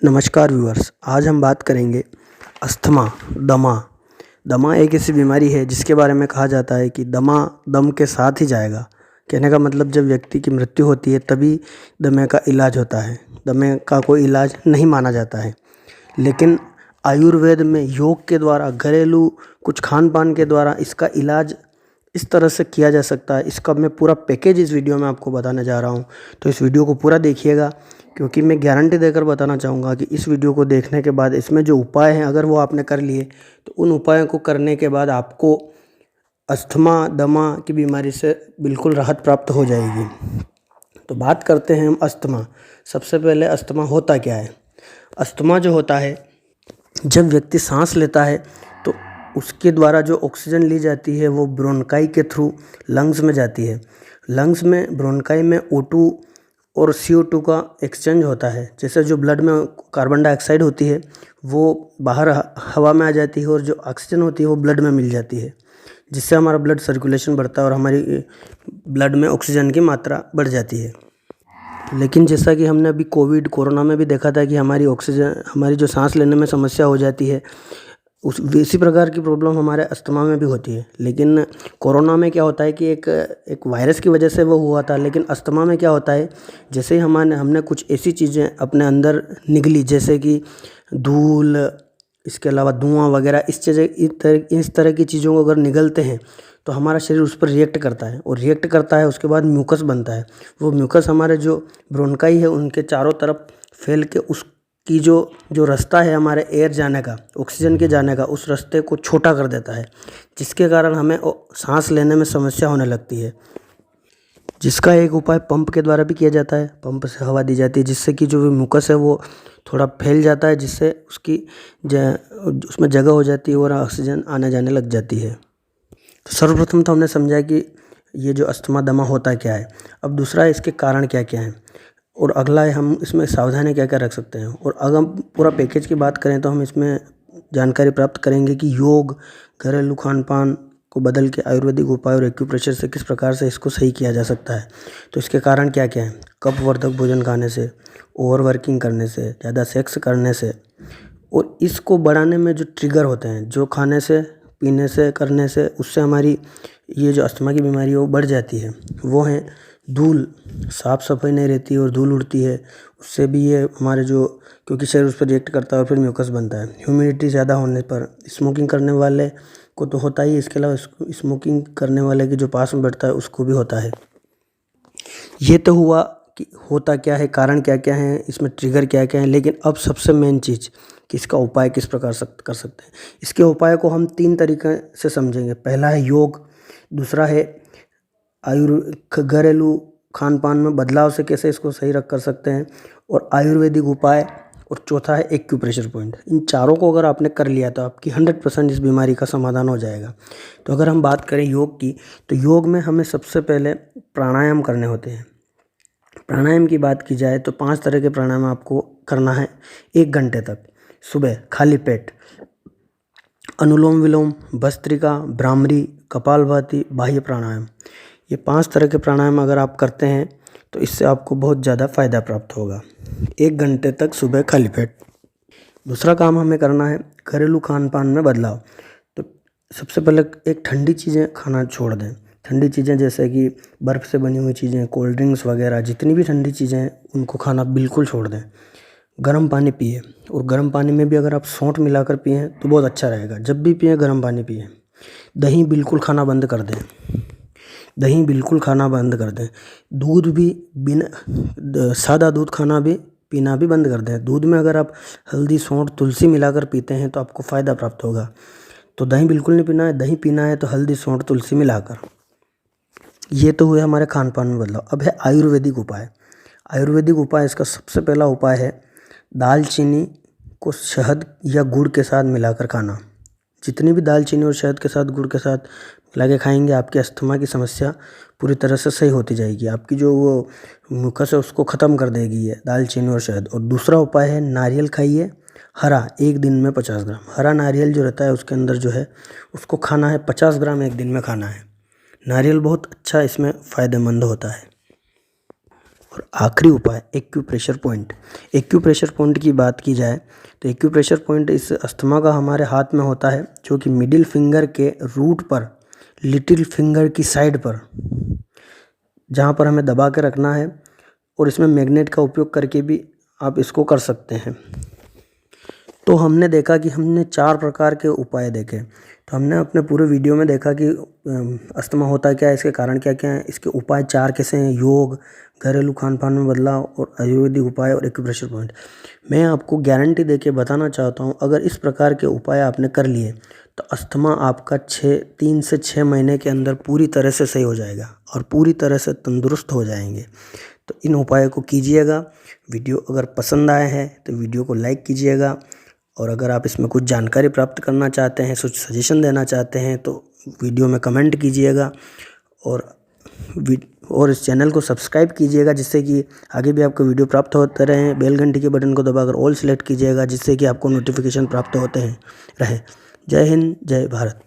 नमस्कार व्यूअर्स, आज हम बात करेंगे अस्थमा। दमा दमा एक ऐसी बीमारी है जिसके बारे में कहा जाता है कि दमा दम के साथ ही जाएगा। कहने का मतलब जब व्यक्ति की मृत्यु होती है तभी दमे का इलाज होता है। दमे का कोई इलाज नहीं माना जाता है, लेकिन आयुर्वेद में योग के द्वारा, घरेलू कुछ खान पान के द्वारा इसका इलाज इस तरह से किया जा सकता है। इसका मैं पूरा पैकेज इस वीडियो में आपको बताने जा रहा हूँ, तो इस वीडियो को पूरा देखिएगा, क्योंकि मैं गारंटी देकर बताना चाहूँगा कि इस वीडियो को देखने के बाद इसमें जो उपाय हैं अगर वो आपने कर लिए तो उन उपायों को करने के बाद आपको अस्थमा दमा की बीमारी से बिल्कुल राहत प्राप्त हो जाएगी। तो बात करते हैं हम अस्थमा। सबसे पहले अस्थमा होता क्या है। अस्थमा जो होता है, जब व्यक्ति सांस लेता है तो उसके द्वारा जो ऑक्सीजन ली जाती है वो ब्रोंकाई के थ्रू लंग्स में जाती है। लंग्स में ब्रोंकाई में O2 और CO2 का एक्सचेंज होता है। जैसे जो ब्लड में कार्बन डाइऑक्साइड होती है वो बाहर हवा में आ जाती है और जो ऑक्सीजन होती है वो ब्लड में मिल जाती है, जिससे हमारा ब्लड सर्कुलेशन बढ़ता है और हमारी ब्लड में ऑक्सीजन की मात्रा बढ़ जाती है। लेकिन जैसा कि हमने अभी कोरोना में भी देखा था कि हमारी जो सांस लेने में समस्या हो जाती है, इसी प्रकार की प्रॉब्लम हमारे अस्थमा में भी होती है। लेकिन कोरोना में क्या होता है कि एक वायरस की वजह से वो हुआ था, लेकिन अस्थमा में क्या होता है, जैसे ही हमने कुछ ऐसी चीज़ें अपने अंदर निगली, जैसे कि धूल, इसके अलावा धुआं वगैरह, इस तरह की चीज़ों को अगर निगलते हैं तो हमारा शरीर उस पर रिएक्ट करता है, और रिएक्ट करता है उसके बाद म्यूकस बनता है। वो म्यूकस हमारे जो ब्रोंकाई है उनके चारों तरफ फैल के उसकी जो रास्ता है हमारे एयर जाने का, ऑक्सीजन के जाने का, उस रास्ते को छोटा कर देता है, जिसके कारण हमें सांस लेने में समस्या होने लगती है। जिसका एक उपाय पंप के द्वारा भी किया जाता है। पंप से हवा दी जाती है जिससे कि जो भी म्यूकस है वो थोड़ा फैल जाता है, जिससे उसमें जगह हो जाती है और ऑक्सीजन आने जाने लग जाती है। तो सर्वप्रथम तो हमने समझा कि ये जो अस्थमा दमा होता क्या है। अब दूसरा है इसके कारण क्या क्या हैं, और अगला है हम इसमें सावधानी क्या क्या रख सकते हैं। और अगर हम पूरा पैकेज की बात करें तो हम इसमें जानकारी प्राप्त करेंगे कि योग, घरेलू खान पान को बदल के आयुर्वेदिक उपाय और एक्यूप्रेशर से किस प्रकार से इसको सही किया जा सकता है। तो इसके कारण क्या क्या हैं। कफवर्धक भोजन खाने से, ओवर वर्किंग करने से, ज़्यादा सेक्स करने से, और इसको बढ़ाने में जो ट्रिगर होते हैं, जो खाने से, पीने से, करने से, उससे हमारी ये जो अस्थमा की बीमारी है वो बढ़ जाती है। वो हैं धूल, साफ़ सफाई नहीं रहती और धूल उड़ती है, उससे भी ये हमारे क्योंकि शरीर उस पर रिएक्ट करता है और फिर म्यूकस बनता है। ह्यूमिडिटी ज़्यादा होने पर, स्मोकिंग करने वाले को तो होता ही, इसके अलावा स्मोकिंग करने वाले के जो पास में बैठता है उसको भी होता है। ये तो हुआ कि होता क्या है, कारण क्या क्या हैं, इसमें ट्रिगर क्या क्या हैं। लेकिन अब सबसे मेन चीज़ कि इसका उपाय किस प्रकार कर सकते हैं। इसके उपाय को हम 3 तरीके से समझेंगे। पहला है योग, दूसरा है घरेलू खान पान में बदलाव से कैसे इसको सही कर सकते हैं, और आयुर्वेदिक उपाय, और चौथा है एक्यूप्रेशर पॉइंट। इन चारों को अगर आपने कर लिया तो आपकी 100% इस बीमारी का समाधान हो जाएगा। तो अगर हम बात करें योग की, तो योग में हमें सबसे पहले प्राणायाम करने होते हैं। प्राणायाम की बात की जाए तो 5 तरह के प्राणायाम आपको करना है 1 घंटे तक। सुबह खाली पेट अनुलोम विलोम, भस्त्रिका, भ्रामरी, कपालभाति, बाह्य प्राणायाम। ये 5 तरह के प्राणायाम अगर आप करते हैं तो इससे आपको बहुत ज़्यादा फ़ायदा प्राप्त होगा 1 घंटे तक सुबह खाली पेट। दूसरा काम हमें करना है घरेलू खान पान में बदलाव। तो सबसे पहले एक ठंडी चीज़ें खाना छोड़ दें। ठंडी चीज़ें जैसे कि बर्फ़ से बनी हुई चीज़ें, कोल्ड ड्रिंक्स वगैरह, जितनी भी ठंडी चीज़ें हैं उनको खाना बिल्कुल छोड़ दें। गर्म पानी पिए, और गर्म पानी में भी अगर आप सौंठ मिलाकर पिएँ तो बहुत अच्छा रहेगा। जब भी पिएँ गर्म पानी पिएँ। दही बिल्कुल खाना बंद कर दें। दही बिल्कुल खाना बंद कर दें। दूध भी सादा दूध पीना भी बंद कर दें। दूध में अगर आप हल्दी, सौंठ, तुलसी मिलाकर पीते हैं तो आपको फ़ायदा प्राप्त होगा। तो दही बिल्कुल नहीं पीना है, दही पीना है तो हल्दी, सौंठ, तुलसी मिलाकर। ये तो हुए हमारे खान पान में बदलाव। अब है आयुर्वेदिक उपाय। आयुर्वेदिक उपाय, इसका सबसे पहला उपाय है दालचीनी को शहद या गुड़ के साथ मिलाकर खाना। जितनी भी दालचीनी और शहद के साथ, गुड़ के साथ मिला के खाएंगे, आपकी अस्थमा की समस्या पूरी तरह से सही होती जाएगी। आपकी जो वो म्यूकस है उसको ख़त्म कर देगी ये दालचीनी और शहद। और दूसरा उपाय है नारियल खाइए हरा, 1 दिन में 50 ग्राम। हरा नारियल जो रहता है उसके अंदर जो है उसको खाना है, 50 ग्राम 1 दिन में खाना है। नारियल बहुत अच्छा इसमें फ़ायदेमंद होता है। और आखिरी उपाय एक्यूप्रेशर पॉइंट। एक्यूप्रेशर पॉइंट की बात की जाए तो एक्यूप्रेशर पॉइंट इस अस्थमा का हमारे हाथ में होता है, जो कि मिडिल फिंगर के रूट पर, लिटिल फिंगर की साइड पर, जहाँ पर हमें दबा के रखना है। और इसमें मैग्नेट का उपयोग करके भी आप इसको कर सकते हैं। तो हमने देखा कि हमने 4 प्रकार के उपाय देखे। तो हमने अपने पूरे वीडियो में देखा कि अस्थमा होता क्या है, इसके कारण क्या क्या हैं, इसके उपाय 4 कैसे हैं: योग, घरेलू खान पान में बदलाव और आयुर्वेदिक उपाय और एक्यूप्रेशर पॉइंट। मैं आपको गारंटी देके बताना चाहता हूँ, अगर इस प्रकार के उपाय आपने कर लिए तो अस्थमा आपका 3 से 6 महीने के अंदर पूरी तरह से सही हो जाएगा और पूरी तरह से तंदुरुस्त हो जाएंगे। तो इन उपायों को कीजिएगा। वीडियो अगर पसंद आया है तो वीडियो को लाइक कीजिएगा, और अगर आप इसमें कुछ जानकारी प्राप्त करना चाहते हैं, कुछ सजेशन देना चाहते हैं तो वीडियो में कमेंट कीजिएगा, और इस चैनल को सब्सक्राइब कीजिएगा, जिससे कि आगे भी आपको वीडियो प्राप्त होते रहें। बेल घंटी के बटन को दबाकर ऑल सेलेक्ट कीजिएगा, जिससे कि आपको नोटिफिकेशन प्राप्त होते हैं रहे। जय हिंद, जय भारत।